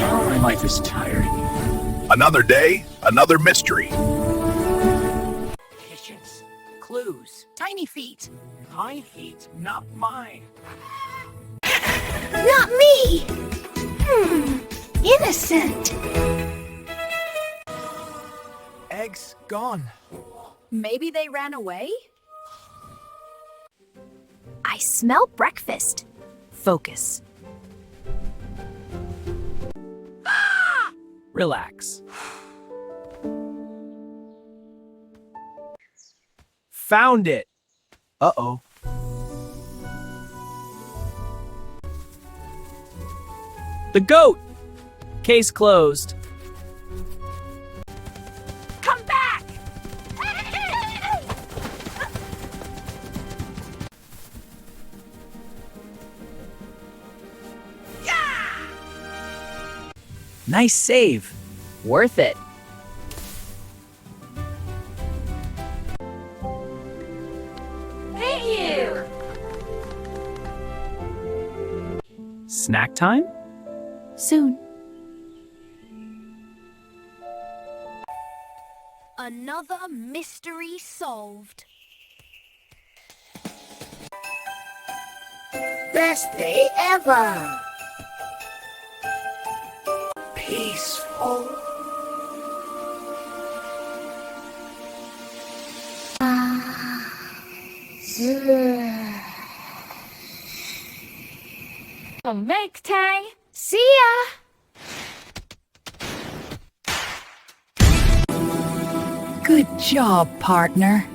My life is tiring. Another day, another mystery. Patience. Clues. Tiny feet. High feet, not mine. Not me! Innocent. Eggs gone. Maybe they ran away? I smell breakfast. Focus. Relax. Found it. Uh-oh. The goat! Case closed. Come back! Nice save. Worth it. Thank you! Snack time? Soon. Another mystery solved. Best day ever. Peaceful. Make time. See ya! Good job, partner.